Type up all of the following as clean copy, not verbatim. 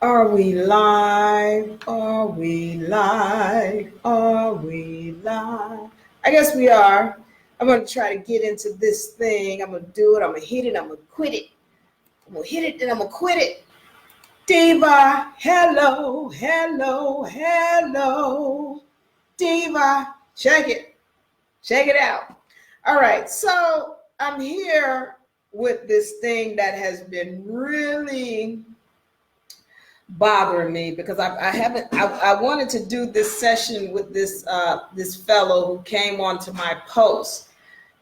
Are we live? Are we live? Are we live? I guess we are. I'm going to try to get into this thing. I'm going to do it. I'm going to hit it. I'm going to quit it. I'm going to hit it and I'm going to quit it. Diva, hello, hello, hello. Diva, check it. Check it out. All right, so I'm here with this thing that has been really bothering me because I wanted to do this session with this fellow who came onto my post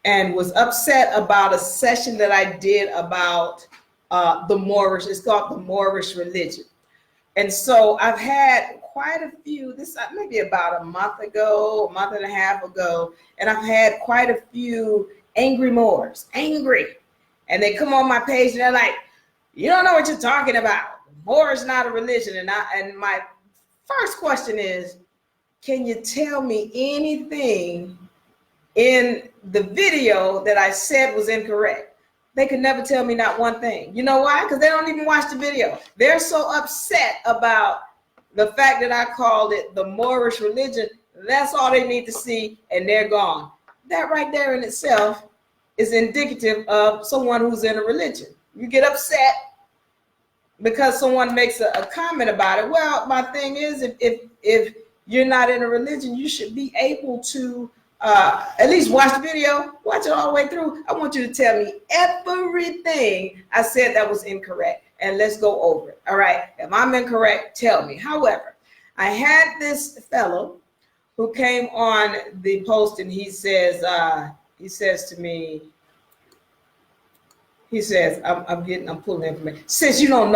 and was upset about a session that I did about the Moorish. It's called the Moorish religion. And so I've had quite a few, this maybe about a month and a half ago, and I've had quite a few angry Moors, angry. And they come on my page and they're like, you don't know what you're talking about. Moor is not a religion. And my first question is, can you tell me anything in the video that I said was incorrect? They could never tell me not one thing. You know why? Because they don't even watch the video. They're so upset about the fact that I called it the Moorish religion. That's all they need to see, and they're gone. That right there in itself is indicative of someone who's in a religion. You get upset because someone makes a comment about it. Well, my thing is, if you're not in a religion, you should be able to at least watch the video, watch it all the way through. I want you to tell me everything I said that was incorrect, and let's go over it. All right, if I'm incorrect, tell me. However, I had this fellow who came on the post, and he says to me, he says, I'm pulling information. Since you don't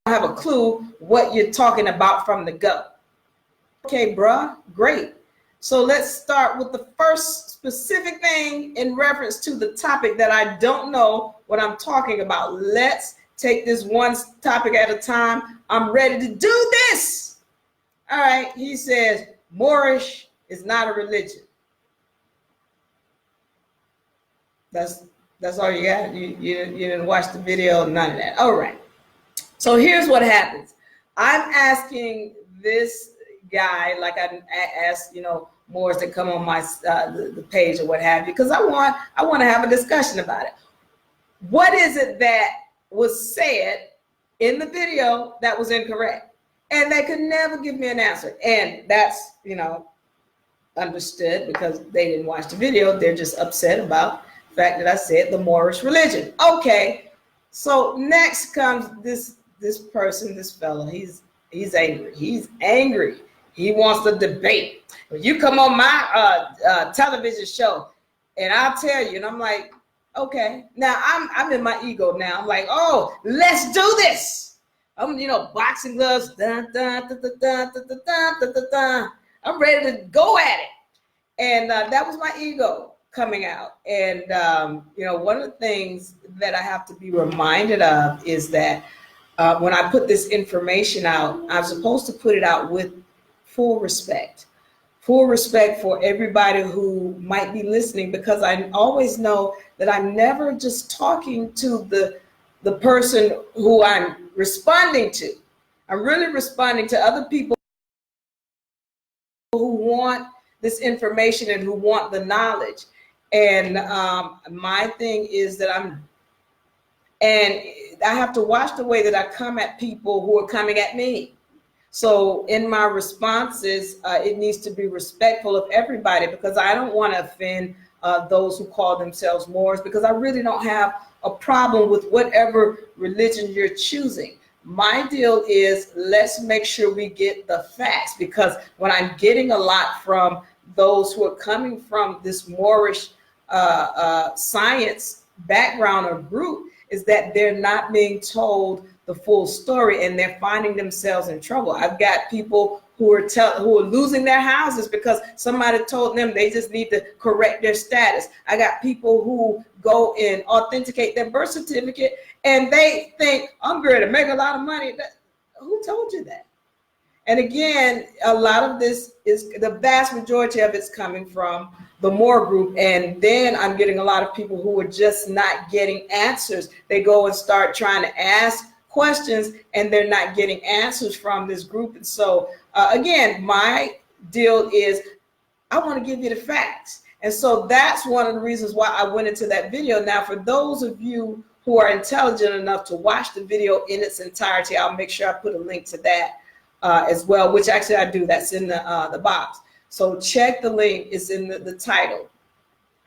have a clue what you're talking about from the go. Okay, bruh, great. So let's start with the first specific thing in reference to the topic that I don't know what I'm talking about. Let's take this one topic at a time. I'm ready to do this. All right, he says, Moorish is not a religion. That's all you got? You didn't watch the video, none of that. All right. So here's what happens. I'm asking this guy, like I asked, Moors that come on my the page or what have you, because I want to have a discussion about it. What is it that was said in the video that was incorrect? And they could never give me an answer. And that's, understood because they didn't watch the video. They're just upset about the fact that I said the Moorish religion. Okay. So next comes this person, this fellow. He's angry. He's angry. He wants to debate. When you come on my television show, and I'll tell you, and I'm like, okay. Now I'm in my ego now. I'm like, oh, let's do this. I'm, boxing gloves. Dun, dun, dun, dun, dun, dun, dun, dun, dun, dun. I'm ready to go at it. And that was my ego coming out. And one of the things that I have to be reminded of is that when I put this information out, I'm supposed to put it out with full respect for everybody who might be listening, because I always know that I'm never just talking to the person who I'm responding to. I'm really responding to other people who want this information and who want the knowledge. And my thing is that I have to watch the way that I come at people who are coming at me. So in my responses, it needs to be respectful of everybody, because I don't want to offend those who call themselves Moors, because I really don't have a problem with whatever religion you're choosing. My deal is, let's make sure we get the facts, because when I'm getting a lot from those who are coming from this Moorish science background or group, is that they're not being told the full story, and they're finding themselves in trouble. I've got people who are losing their houses because somebody told them they just need to correct their status. I got people who go and authenticate their birth certificate, and they think, I'm going to make a lot of money. Who told you that? And again, a lot of this is, the vast majority of it's coming from the Moor group. And then I'm getting a lot of people who are just not getting answers. They go and start trying to ask questions and they're not getting answers from this group. And so again, my deal is I want to give you the facts. And so that's one of the reasons why I went into that video. Now, for those of you who are intelligent enough to watch the video in its entirety, I'll make sure I put a link to that as well, which actually I do. That's in the box. So check the link. It's in the title.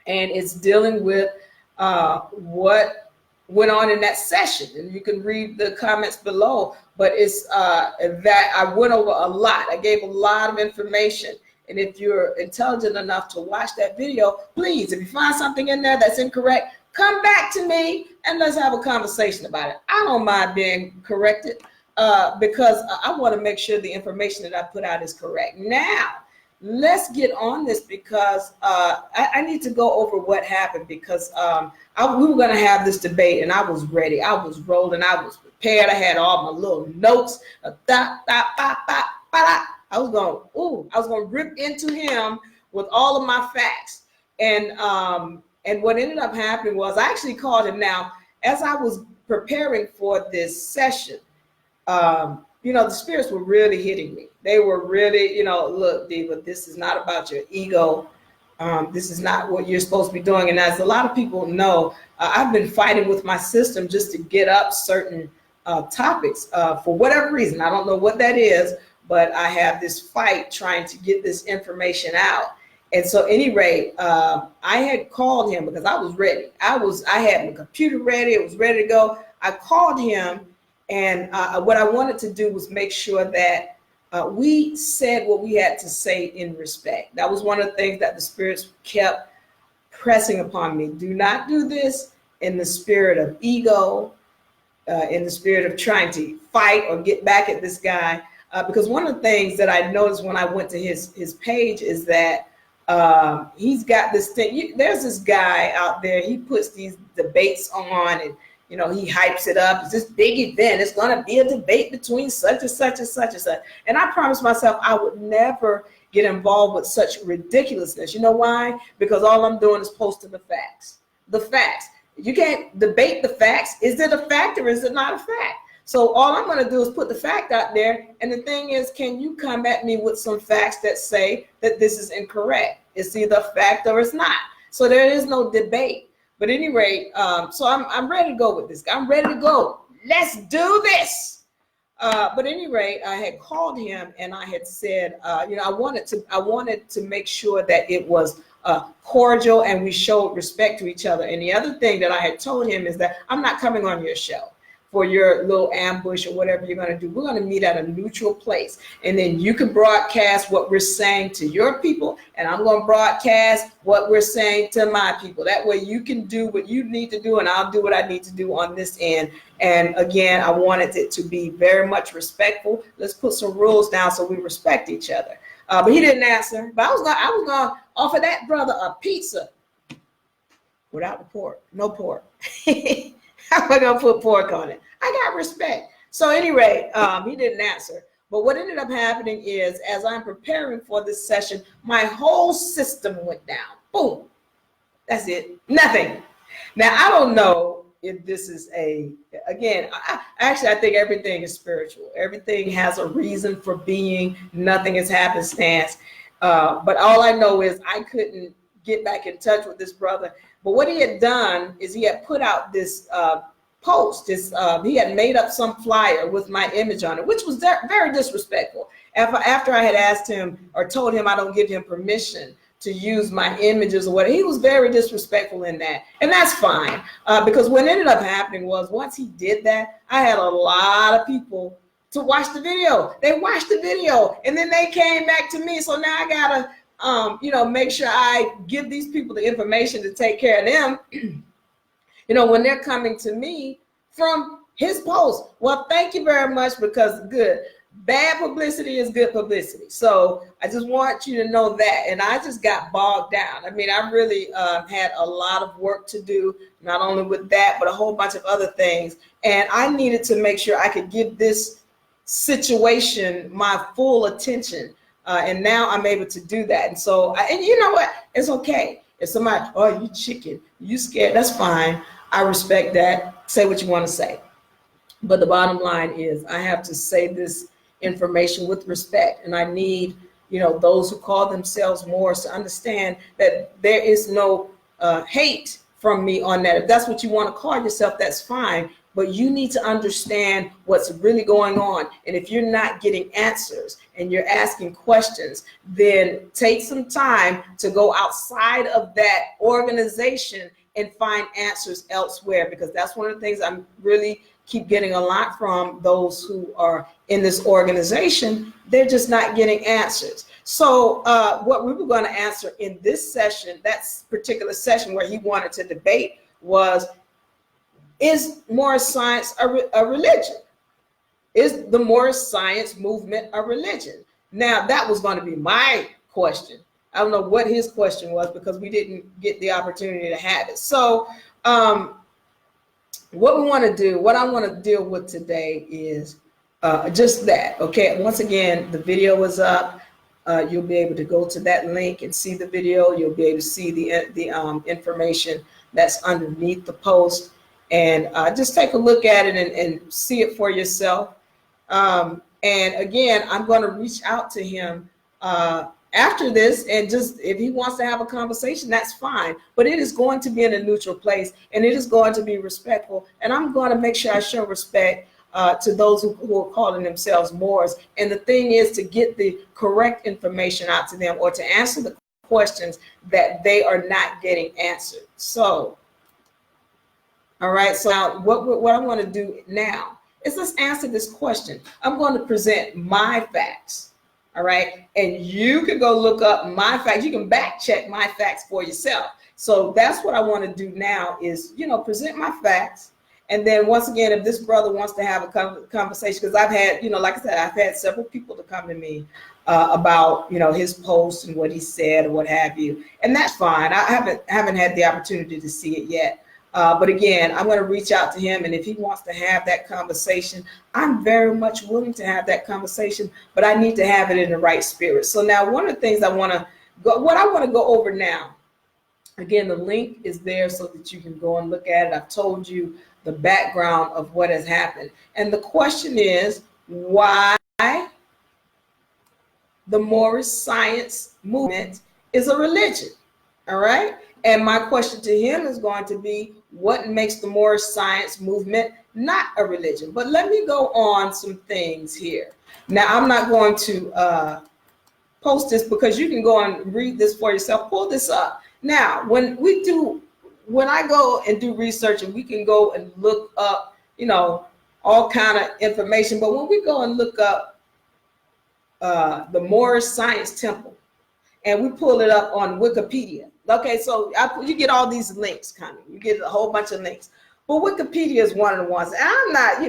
And it's dealing with what went on in that session. And you can read the comments below. But it's that I went over a lot. I gave a lot of information. And if you're intelligent enough to watch that video, please, if you find something in there that's incorrect, come back to me and let's have a conversation about it. I don't mind being corrected because I want to make sure the information that I put out is correct. Now, let's get on this because I need to go over what happened because we were going to have this debate and I was ready. I was rolling. I was prepared. I had all my little notes. I was going to rip into him with all of my facts. And what ended up happening was I actually called him. Now, as I was preparing for this session, the spirits were really hitting me. They were really, look, Diva, this is not about your ego. This is not what you're supposed to be doing. And as a lot of people know, I've been fighting with my system just to get up certain topics for whatever reason. I don't know what that is. But I have this fight trying to get this information out. And so at any rate, I had called him because I was ready. I had my computer ready. It was ready to go. I called him and what I wanted to do was make sure that we said what we had to say in respect. That was one of the things that the spirits kept pressing upon me. Do not do this in the spirit of ego, in the spirit of trying to fight or get back at this guy. Because one of the things that I noticed when I went to his page is that he's got this thing. There's this guy out there. He puts these debates on, and he hypes it up. It's this big event. It's going to be a debate between such and such and such and such. And I promised myself I would never get involved with such ridiculousness. You know why? Because all I'm doing is posting the facts. The facts. You can't debate the facts. Is it a fact or is it not a fact? So all I'm going to do is put the fact out there. And the thing is, can you come at me with some facts that say that this is incorrect? It's either a fact or it's not. So there is no debate. But at any rate, so I'm ready to go with this guy. I'm ready to go. Let's do this. But at any rate, I had called him and I had said, I wanted to make sure that it was cordial and we showed respect to each other. And the other thing that I had told him is that I'm not coming on your show for your little ambush or whatever you're going to do. We're going to meet at a neutral place. And then you can broadcast what we're saying to your people, and I'm going to broadcast what we're saying to my people. That way you can do what you need to do, and I'll do what I need to do on this end. And again, I wanted it to be very much respectful. Let's put some rules down so we respect each other. But he didn't answer. But I was going to offer that brother a pizza without the pork. No pork. How am I going to put pork on it? I got respect. So anyway, he didn't answer. But what ended up happening is, as I'm preparing for this session, my whole system went down. Boom. That's it. Nothing. Now, I don't know if this is I think everything is spiritual. Everything has a reason for being. Nothing is happenstance. But all I know is I couldn't get back in touch with this brother. But what he had done is he had put out this post. He had made up some flyer with my image on it, which was very disrespectful. After I had asked him or told him I don't give him permission to use my images or whatever, he was very disrespectful in that. And that's fine, because what ended up happening was once he did that, I had a lot of people to watch the video. They watched the video and then they came back to me. So now I gotta make sure I give these people the information to take care of them, when they're coming to me from his post. Well, thank you very much, because bad publicity is good publicity. So I just want you to know that. And I just got bogged down. I mean, I really had a lot of work to do, not only with that, but a whole bunch of other things. And I needed to make sure I could give this situation my full attention. And now I'm able to do that. And so, and you know what? It's okay. If somebody, you chicken, you scared, that's fine. I respect that. Say what you want to say. But the bottom line is I have to say this information with respect, and I need, those who call themselves Moors to understand that there is no hate from me on that. If that's what you want to call yourself, that's fine. But you need to understand what's really going on. And if you're not getting answers and you're asking questions, then take some time to go outside of that organization and find answers elsewhere, because that's one of the things I'm really keep getting a lot from those who are in this organization. They're just not getting answers. So what we were going to answer in this session, that particular session where he wanted to debate, was, is Moorish Science a religion? Is the Moorish Science Movement a religion? Now, that was going to be my question. I don't know what his question was because we didn't get the opportunity to have it. So what I want to deal with today is just that. Okay, once again, the video is up. You'll be able to go to that link and see the video. You'll be able to see the information that's underneath the post, and just take a look at it and see it for yourself. And again, I'm going to reach out to him after this, and just if he wants to have a conversation, that's fine. But it is going to be in a neutral place, and it is going to be respectful. And I'm going to make sure I show respect to those who are calling themselves Moors. And the thing is to get the correct information out to them, or to answer the questions that they are not getting answered. So, all right. So now what I want to do now is let's answer this question. I'm going to present my facts. All right. And you can go look up my facts. You can back check my facts for yourself. So that's what I want to do now is, present my facts. And then once again, if this brother wants to have a conversation, because I've had, like I said, I've had several people to come to me about, his post and what he said or what have you. And that's fine. I haven't had the opportunity to see it yet. But again, I'm going to reach out to him, and if he wants to have that conversation, I'm very much willing to have that conversation, but I need to have it in the right spirit. So now one of the things I want to go over now, again, the link is there so that you can go and look at it. I've told you the background of what has happened. And the question is, why the Moorish Science Movement is a religion, all right? And my question to him is going to be, what makes the Moorish Science Movement not a religion? But let me go on some things here. Now, I'm not going to post this because you can go and read this for yourself. Pull this up. Now, when I go and do research, and we can go and look up, all kind of information. But when we go and look up the Moorish Science Temple, and we pull it up on Wikipedia. Okay, so you get all these links coming. You get a whole bunch of links. But Wikipedia is one of the ones. And I'm not,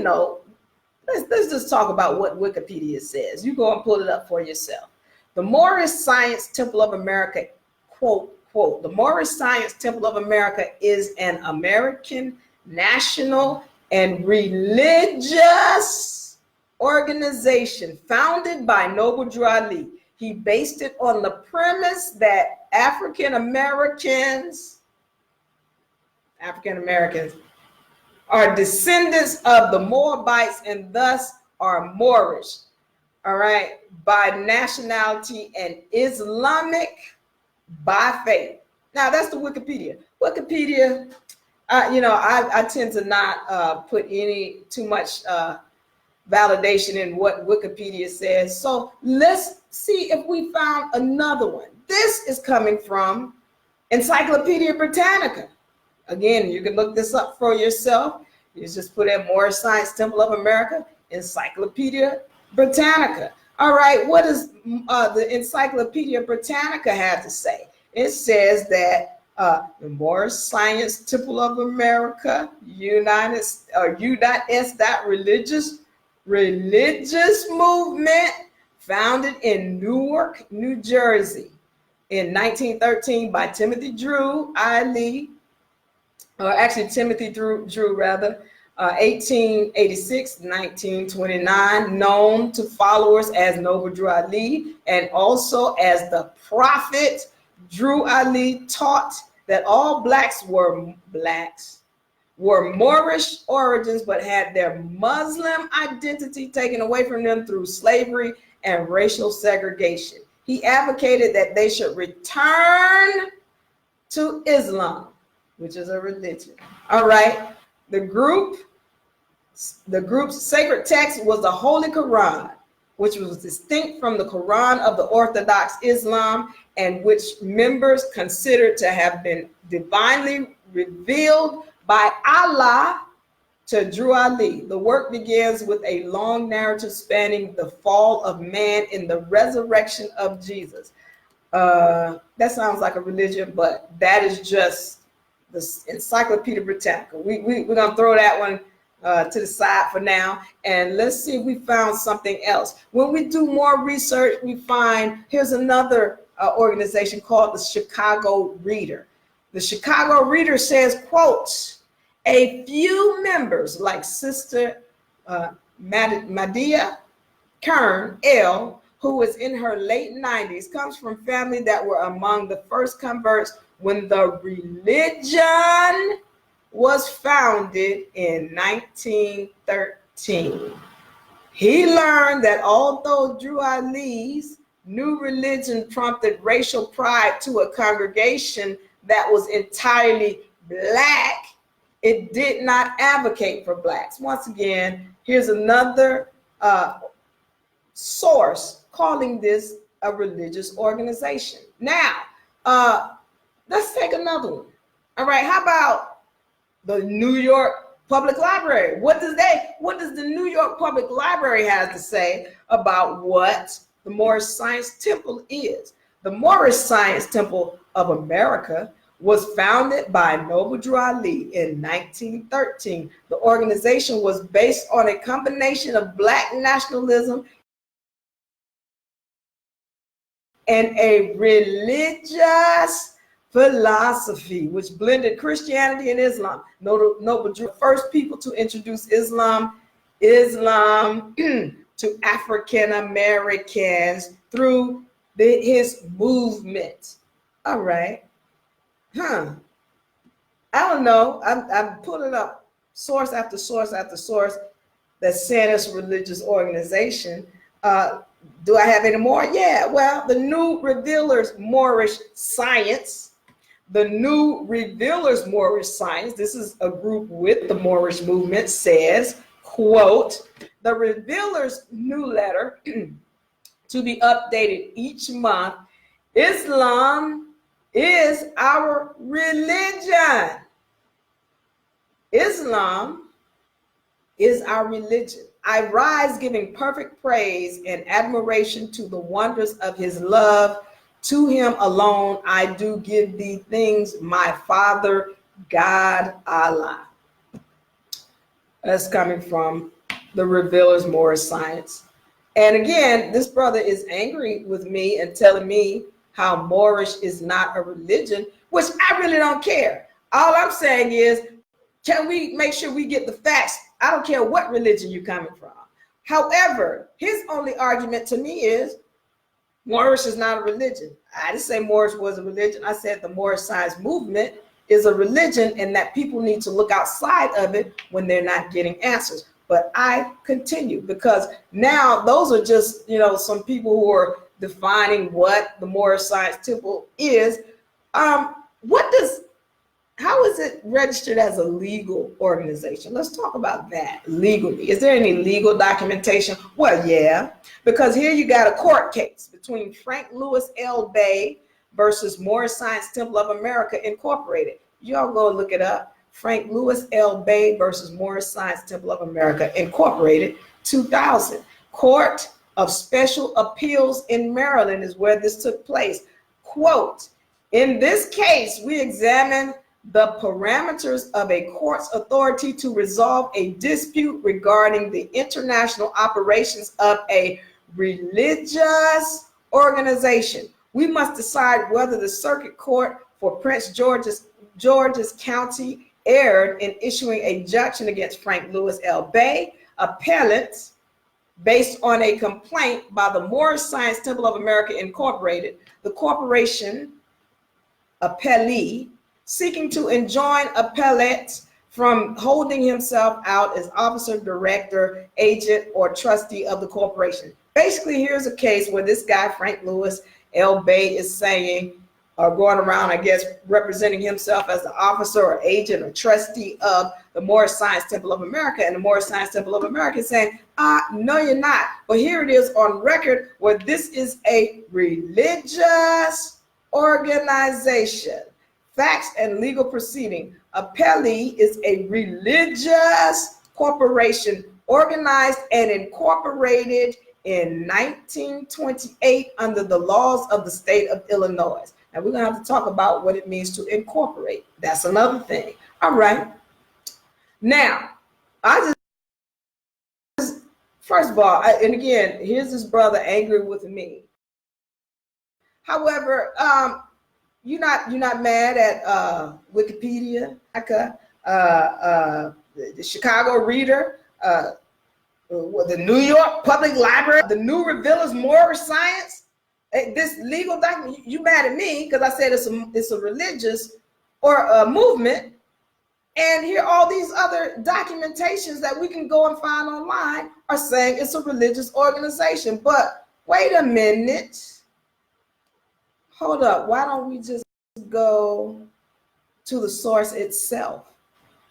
let's just talk about what Wikipedia says. You go and pull it up for yourself. The Moorish Science Temple of America, quote, the Moorish Science Temple of America is an American national and religious organization founded by Noble Drew Ali. He based it on the premise that African Americans are descendants of the Moabites and thus are Moorish, all right, by nationality, and Islamic by faith. Now that's the Wikipedia. Wikipedia, I tend to not put too much validation in what Wikipedia says. So let's see if we found another one. This is coming from Encyclopedia Britannica. Again, you can look this up for yourself. You just put in Moorish Science Temple of America, Encyclopedia Britannica. All right, what does the Encyclopedia Britannica have to say? It says that the Moorish Science Temple of America, religious movement founded in Newark, New Jersey in 1913 by Timothy Drew Ali, or actually Timothy Drew rather, 1886, 1929, known to followers as Noble Drew Ali, and also as the Prophet Drew Ali, taught that all blacks were were Moorish origins, but had their Muslim identity taken away from them through slavery and racial segregation. He advocated that they should return to Islam, which is a religion. All right. The group's sacred text was the Holy Quran, which was distinct from the Quran of the Orthodox Islam, and which members considered to have been divinely revealed by Allah to Diva Lyri. The work begins with a long narrative spanning the fall of man and the resurrection of Jesus. That sounds like a religion, but that is just the Encyclopedia Britannica. We're going to throw that one to the side for now, and let's see if we found something else. When we do more research, we find here's another organization called the Chicago Reader. The Chicago Reader says, quote, a few members like Sister Madia Kern L., who was in her late 90s, comes from family that were among the first converts when the religion was founded in 1913. He learned that although Diva Lyri's new religion prompted racial pride to a congregation that was entirely Black, it did not advocate for Blacks. Once again, here's another source calling this a religious organization. Now, let's take another one. All right, how about the New York Public Library? What does the New York Public Library have to say about what the Moorish Science Temple is? The Moorish Science Temple of America was founded by Noble Diva Lyri in 1913. The organization was based on a combination of Black nationalism and a religious philosophy which blended Christianity and Islam. Noble Diva, first people to introduce Islam to African Americans through his movement. All right. I don't know. I'm pulling up source after source after source that's saying it's a religious organization. Do I have any more? Yeah, well, the New Revealers Moorish Science. The New Revealers Moorish Science, this is a group with the Moorish movement, says, quote, the Revealers new letter to be updated each month. Islam is our religion. Islam is our religion. I rise giving perfect praise and admiration to the wonders of his love. To him alone I do give thee things, my Father, God, Allah. That's coming from the Revealers Moorish Science. And again, this brother is angry with me and telling me how Moorish is not a religion, which I really don't care. All I'm saying is, can we make sure we get the facts? I don't care what religion you're coming from. However, his only argument to me is Moorish is not a religion. I didn't say Moorish was a religion. I said the Moorish Science Movement is a religion and that people need to look outside of it when they're not getting answers. But I continue because now those are just, some people who are defining what the Moorish Science Temple is. How is it registered as a legal organization? Let's talk about that legally. Is there any legal documentation? Well, yeah, because here you got a court case between Frank Lewis L. Bay versus Moorish Science Temple of America Incorporated. Y'all go look it up. Frank Lewis L. Bay versus Moorish Science Temple of America Incorporated, 2000. Court of Special Appeals in Maryland is where this took place. Quote, in this case, we examine the parameters of a court's authority to resolve a dispute regarding the international operations of a religious organization. We must decide whether the circuit court for Prince George's County erred in issuing a judgment against Frank Lewis L. Bay, appellant, based on a complaint by the Moorish Science Temple of America Incorporated, the corporation appellee, seeking to enjoin appellate from holding himself out as officer, director, agent, or trustee of the corporation. Basically, here's a case where this guy, Frank Louis L. Bay, is saying, or going around, I guess, representing himself as the officer or agent or trustee of the Moorish Science Temple of America. And the Moorish Science Temple of America is saying, no, you're not. But here it is on record where this is a religious organization. Facts and legal proceeding. Appellee is a religious corporation organized and incorporated in 1928 under the laws of the state of Illinois. Now we're going to have to talk about what it means to incorporate. That's another thing. All right. Now, first of all, and again, here's this brother angry with me. However, you're not mad at Wikipedia, the Chicago Reader, the New York Public Library, the New Revealers Moorish Science. This legal document, you mad at me because I said it's a religious or a movement, and here all these other documentations that we can go and find online are saying it's a religious organization. But wait a minute. Hold up, why don't we just go to the source itself?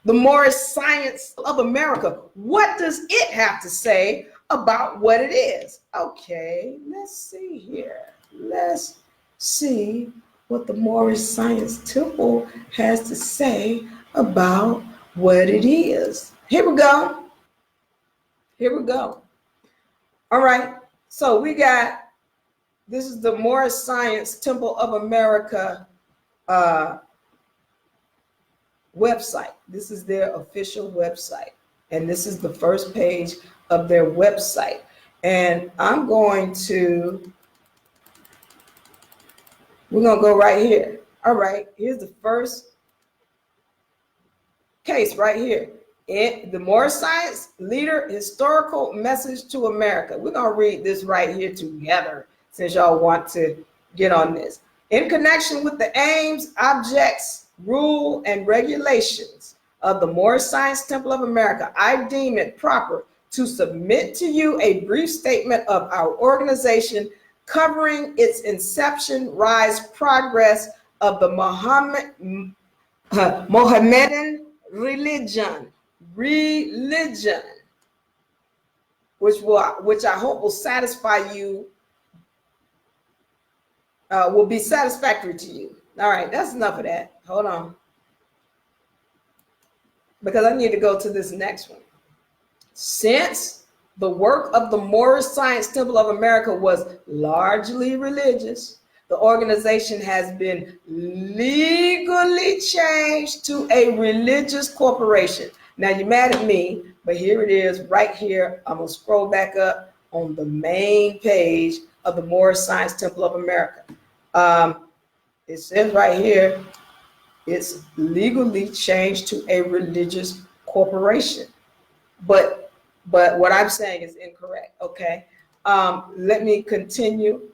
The Moorish Science of America. What does it have to say about what it is? Okay, let's see here. Let's see what the Moorish Science Temple has to say about what it is. Here we go. Here we go. All right, so we got, this is the Moorish Science Temple of America website. This is their official website. And this is the first page of their website. And we're going to go right here. All right, here's the first case right here. The Moorish Science Leader Historical Message to America. We're going to read this right here together since y'all want to get on this. In connection with the aims, objects, rule, and regulations of the Moorish Science Temple of America, I deem it proper to submit to you a brief statement of our organization covering its inception, rise, progress of the Mohammedan religion, which I hope will satisfy you, will be satisfactory to you. All right, that's enough of that. Hold on, because I need to go to this next one. Since the work of the Moorish Science Temple of America was largely religious, the organization has been legally changed to a religious corporation. Now you're mad at me, but here it is right here. I'm gonna scroll back up on the main page of the Moorish Science Temple of America. It says right here, it's legally changed to a religious corporation. But what I'm saying is incorrect, okay? Let me continue.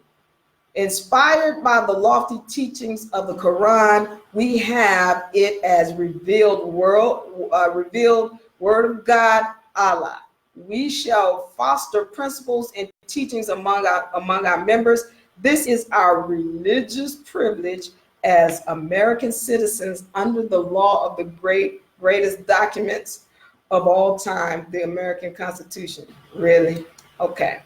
Inspired by the lofty teachings of the Quran, we have it as revealed word of God, Allah. We shall foster principles and teachings among our members. This is our religious privilege as American citizens under the law of the greatest documents of all time, the American Constitution. Really? Okay.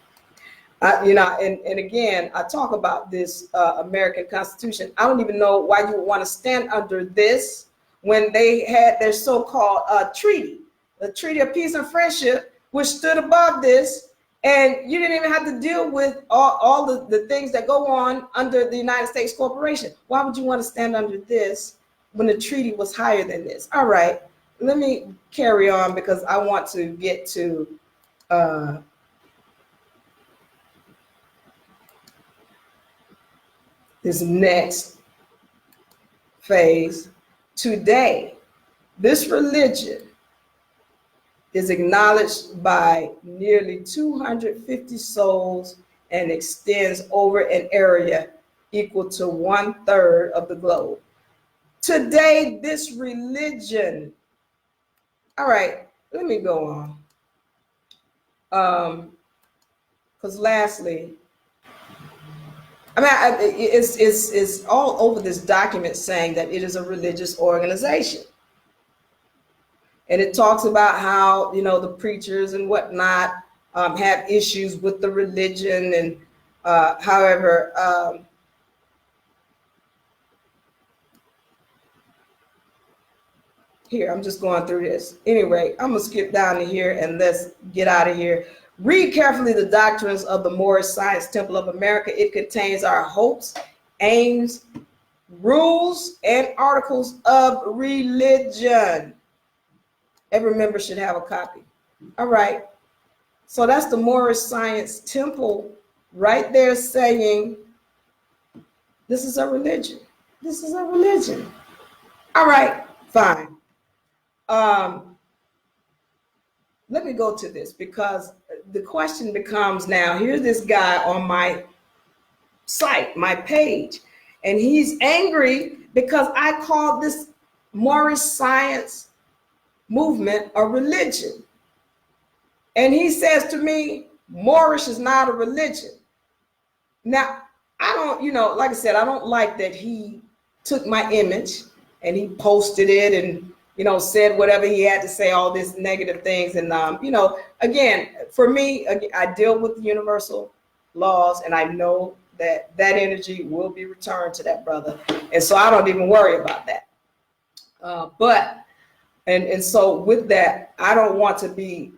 And again, I talk about this American Constitution. I don't even know why you would want to stand under this when they had their so-called treaty, the Treaty of Peace and Friendship, which stood above this. And you didn't even have to deal with all the things that go on under the United States corporation. Why would you want to stand under this when the treaty was higher than this? All right, let me carry on because I want to get to this next phase. Today, this religion is acknowledged by nearly 250 souls and extends over an area equal to 1/3 of the globe. Today, this religion All right, let me go on. Because lastly, it's all over this document saying that it is a religious organization. And it talks about how, the preachers and whatnot have issues with the religion. And however, here, I'm just going through this. Anyway, I'm going to skip down to here and let's get out of here. Read carefully the doctrines of the Moorish Science Temple of America. It contains our hopes, aims, rules, and articles of religion. Every member should have a copy. All right. So that's the Moorish Science Temple right there saying this is a religion. This is a religion. All right, fine. Let me go to this because the question becomes now, here's this guy on my site, my page, and he's angry because I called this Moorish Science Movement a religion. And he says to me, Moorish is not a religion. Now, I don't, like I said, I don't like that he took my image and he posted it and, said whatever he had to say, all these negative things. And, again, for me, I deal with the universal laws, and I know that that energy will be returned to that brother. And so I don't even worry about that. And so with that, I don't want to be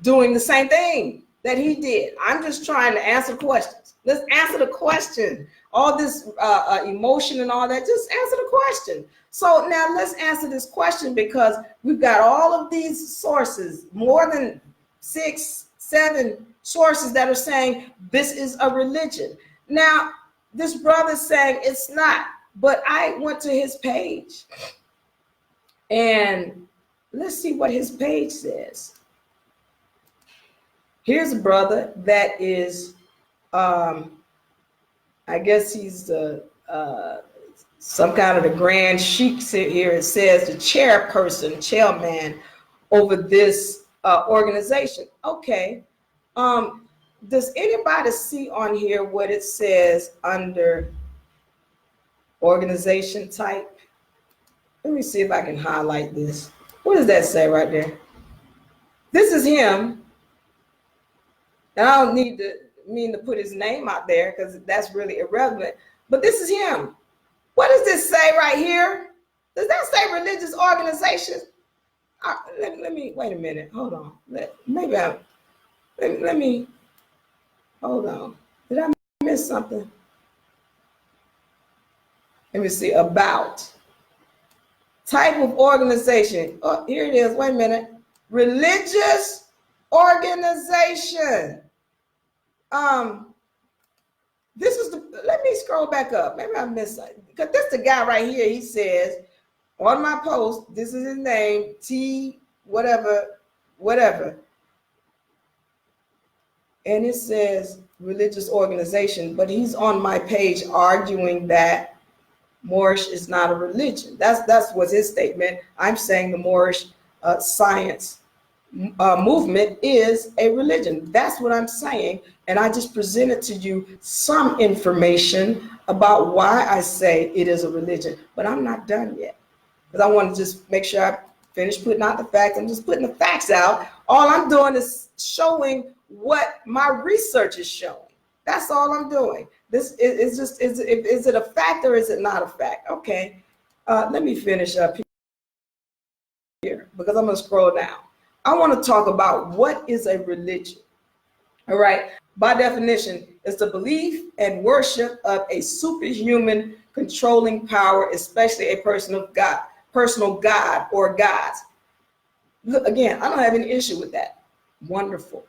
doing the same thing that he did. I'm just trying to answer questions. Let's answer the question. All this emotion and all that, just answer the question. So now let's answer this question because we've got all of these sources, more than 6, 7 sources that are saying this is a religion. Now, this brother's saying it's not, but I went to his page and let's see what his page says. Here's a brother that is, I guess he's the some kind of the grand sheik here. It says the chairman over this organization. Okay. Does anybody see on here what it says under organization type? Let me see if I can highlight this. What does that say right there? This is him. And I don't mean to put his name out there because that's really irrelevant. But this is him. What does this say right here? Does that say religious organization? Let me wait a minute. Hold on. Let me hold on. Did I miss something? Let me see. About type of organization. Oh, here it is. Wait a minute. Religious organization. This is let me scroll back up. Maybe I missed something. Because this the guy right here. He says on my post, this is his name, T whatever. And it says religious organization, but he's on my page arguing that Moorish is not a religion. That's what's his statement. I'm saying the Moorish Science Movement is a religion. That's what I'm saying. And I just presented to you some information about why I say it is a religion, but I'm not done yet because I want to just make sure I finish putting out the facts. I'm just putting the facts out. All I'm doing is showing what my research is showing. That's all I'm doing. This is just, is it a fact or is it not a fact? Okay, let me finish up here because I'm gonna scroll down. I want to talk about what is a religion. All right, by definition, it's the belief and worship of a superhuman controlling power, especially a personal God or gods. Look, again, I don't have any issue with that. Wonderful.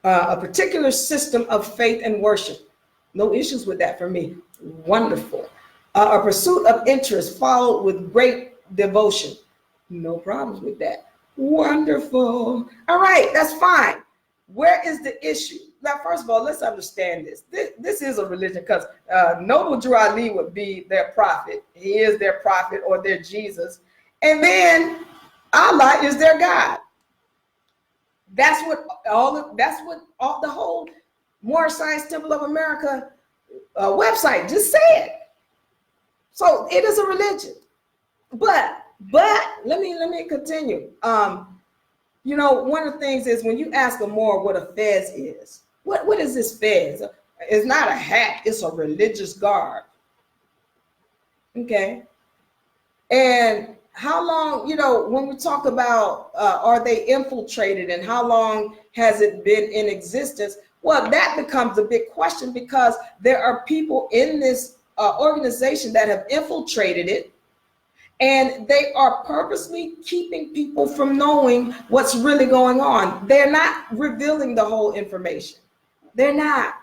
A particular system of faith and worship. No issues with that for me. Wonderful. A pursuit of interest followed with great devotion. No problems with that. Wonderful. All right, that's fine. Where is the issue? Now, first of all, let's understand this. This is a religion because Noble Drew Ali would be their prophet. He is their prophet or their Jesus. And then Allah is their God. That's what the whole Moorish Science Temple of America website just said. So it is a religion. But let me continue. You know, one of the things is when you ask a Moor what a fez is, what is this fez? It's not a hat, it's a religious garb. Okay. And how long, you know, when we talk about are they infiltrated and how long has it been in existence? Well, that becomes a big question because there are people in this organization that have infiltrated it, and they are purposely keeping people from knowing what's really going on. They're not revealing the whole information. They're not.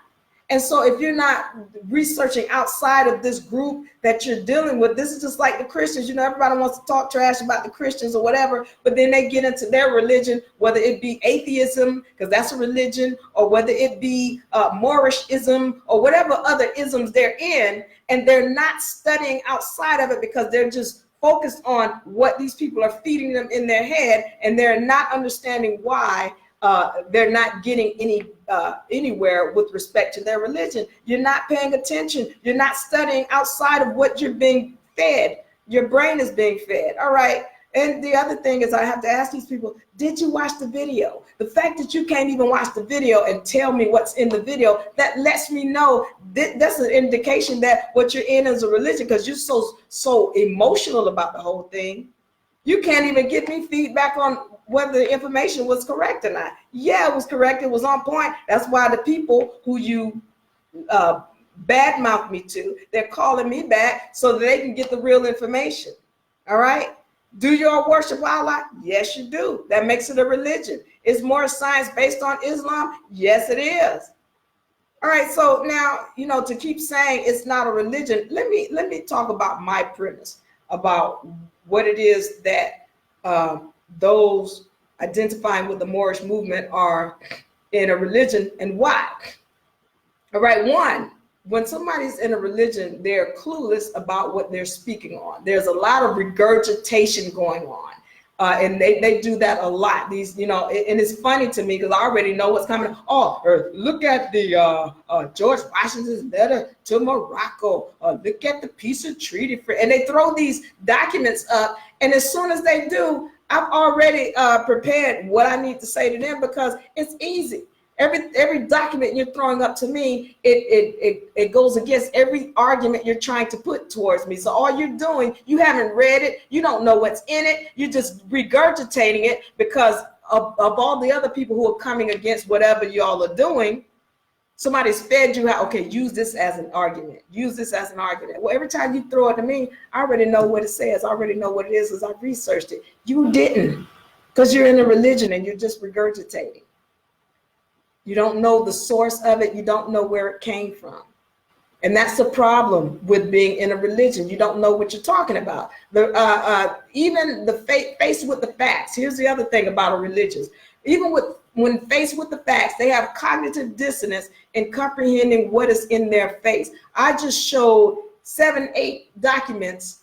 And so if you're not researching outside of this group that you're dealing with, this is just like the Christians. You know, everybody wants to talk trash about the Christians or whatever, but then they get into their religion, whether it be atheism, because that's a religion, or whether it be Moorishism or whatever other isms they're in, and they're not studying outside of it because they're just focused on what these people are feeding them in their head, and they're not understanding why they're not getting anywhere with respect to their religion. You're not paying attention. You're not studying outside of what you're being fed. Your brain is being fed. All right. And the other thing is I have to ask these people, did you watch the video? The fact that you can't even watch the video and tell me what's in the video, that lets me know that's an indication that what you're in is a religion, because you're so emotional about the whole thing. You can't even give me feedback on whether the information was correct or not. Yeah, it was correct. It was on point. That's why the people who you badmouth me to, they're calling me back so that they can get the real information. All right. Do you all worship Allah? Yes, you do. That makes it a religion. Is Moorish science based on Islam? Yes, it is. All right. So now, you know, to keep saying it's not a religion, let me talk about my premise about what it is that those identifying with the Moorish movement are in a religion and why. All right, one, when somebody's in a religion, they're clueless about what they're speaking on. There's a lot of regurgitation going on. And they do that a lot. These, you know, and it's funny to me because I already know what's coming. Oh, look at the George Washington's letter to Morocco. Look at the peace of treaty. And they throw these documents up. And as soon as they do, I've already prepared what I need to say to them because it's easy. Every document you're throwing up to me, it goes against every argument you're trying to put towards me. So all you're doing, you haven't read it, you don't know what's in it, you're just regurgitating it because of all the other people who are coming against whatever y'all are doing. Somebody's fed you how, okay, use this as an argument. Use this as an argument. Well, every time you throw it to me, I already know what it says. I already know what it is because I've researched it. You didn't, because you're in a religion and you're just regurgitating. You don't know the source of it. You don't know where it came from. And that's the problem with being in a religion. You don't know what you're talking about. Even faced with the facts. Here's the other thing about a religion. Even when faced with the facts, they have cognitive dissonance in comprehending what is in their face. I just showed 7-8 documents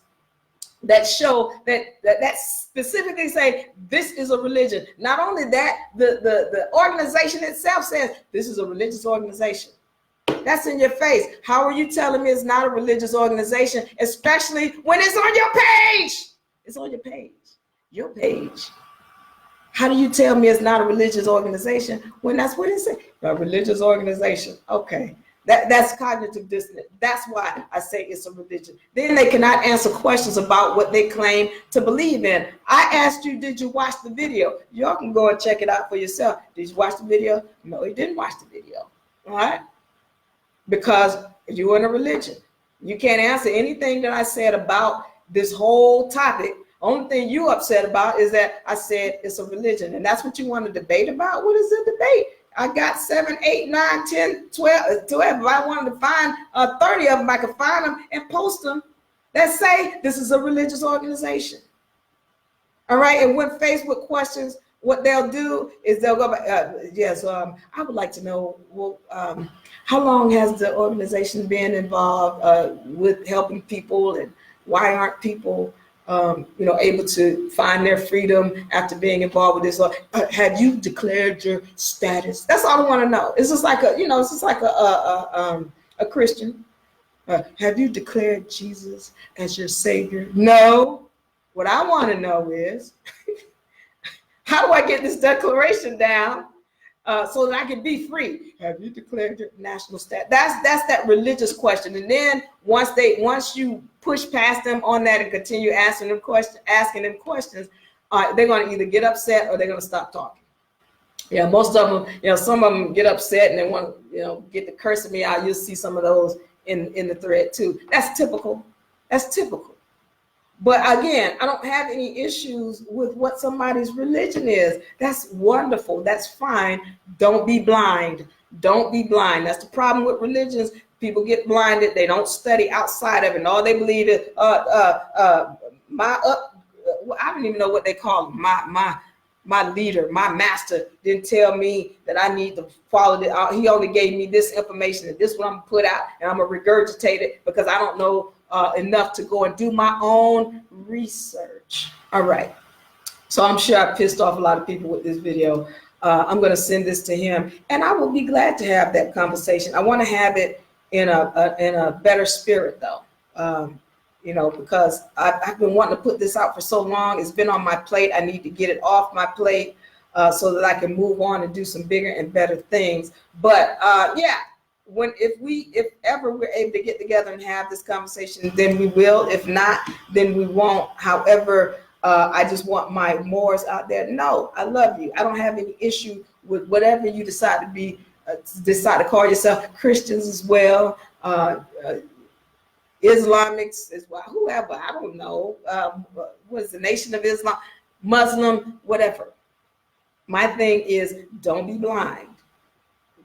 that show that specifically say this is a religion. Not only that, the organization itself says this is a religious organization. That's in your face. How are you telling me it's not a religious organization, especially when it's on your page? It's on your page. Your page. How do you tell me it's not a religious organization when that's what it says? A religious organization. Okay. That's cognitive dissonance. That's why I say it's a religion. Then they cannot answer questions about what they claim to believe in. I asked you, did you watch the video? Y'all can go and check it out for yourself. Did you watch the video? No, you didn't watch the video. All right? Because you're in a religion. You can't answer anything that I said about this whole topic. Only thing you upset about is that I said it's a religion. And that's what you want to debate about? What is the debate? I got 7, 8, 9, 10, 12. If I wanted to find 30 of them, I could find them and post them that say this is a religious organization. All right. And when faced with questions, what they'll do is they'll go back. I would like to know, well, how long has the organization been involved with helping people, and why aren't people able to find their freedom after being involved with this law. Have you declared your status? That's all I want to know. It's just like a Christian. Have you declared Jesus as your Savior? No. What I want to know is, how do I get this declaration down so that I can be free? Have you declared your national status? That's that religious question. And then once you push past them on that and continue asking them questions, they're going to either get upset or they're going to stop talking. Yeah, most of them, some of them get upset and they want to, get the cursing me out. You'll see some of those in the thread too. That's typical. That's typical. But again, I don't have any issues with what somebody's religion is. That's wonderful. That's fine. Don't be blind. Don't be blind. That's the problem with religions. People get blinded. They don't study outside of it. And all they believe is I don't even know what they call them. My leader, my master didn't tell me that I need to follow it. He only gave me this information, and this is what I'm gonna put out, and I'm gonna regurgitate it because I don't know enough to go and do my own research. All right. So I'm sure I pissed off a lot of people with this video. I'm going to send this to him, and I will be glad to have that conversation. I want to have it in a better spirit, though. Because I've been wanting to put this out for so long. It's been on my plate. I need to get it off my plate so that I can move on and do some bigger and better things. But if ever we're able to get together and have this conversation, then we will. If not, then we won't. However, I just want my Moors out there. No, I love you. I don't have any issue with whatever you decide to be. Decide to call yourself Christians as well. Islamics as well, whoever, I don't know, what is the Nation of Islam, Muslim, whatever. My thing is, don't be blind.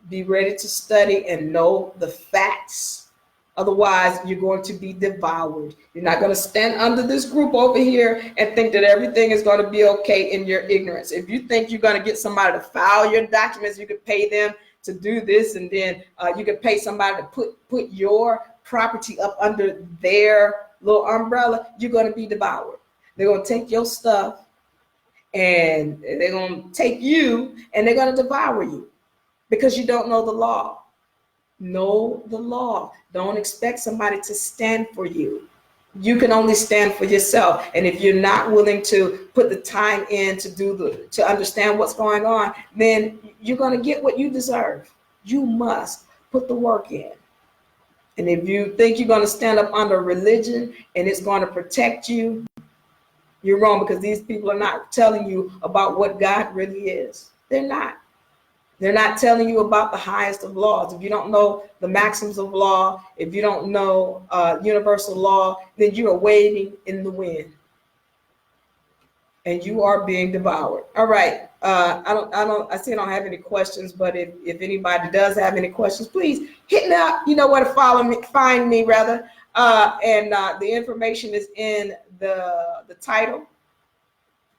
Be ready to study and know the facts. Otherwise, you're going to be devoured. You're not going to stand under this group over here and think that everything is going to be okay in your ignorance. If you think you're going to get somebody to file your documents, you could pay them to do this, and then you could pay somebody to put your property up under their little umbrella, you're going to be devoured. They're going to take your stuff and they're going to take you and they're going to devour you because you don't know the law. Know the law. Don't expect somebody to stand for you. You can only stand for yourself. And if you're not willing to put the time in to understand what's going on, then you're going to get what you deserve. You must put the work in. And if you think you're going to stand up under religion and it's going to protect you, you're wrong, because these people are not telling you about what God really is. They're not. They're not telling you about the highest of laws. If you don't know the maxims of law, if you don't know universal law, then you are wading in the wind. And you are being devoured. All right. I see I don't have any questions, but if anybody does have any questions, please hit me up. You know where to find me rather. And the information is in the title.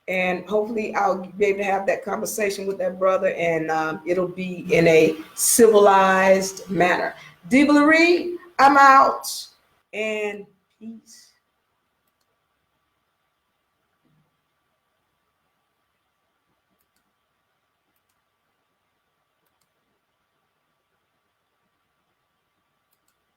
And hopefully I'll be able to have that conversation with that brother, and it'll be in a civilized manner. Diva Lyri, I'm out, and peace.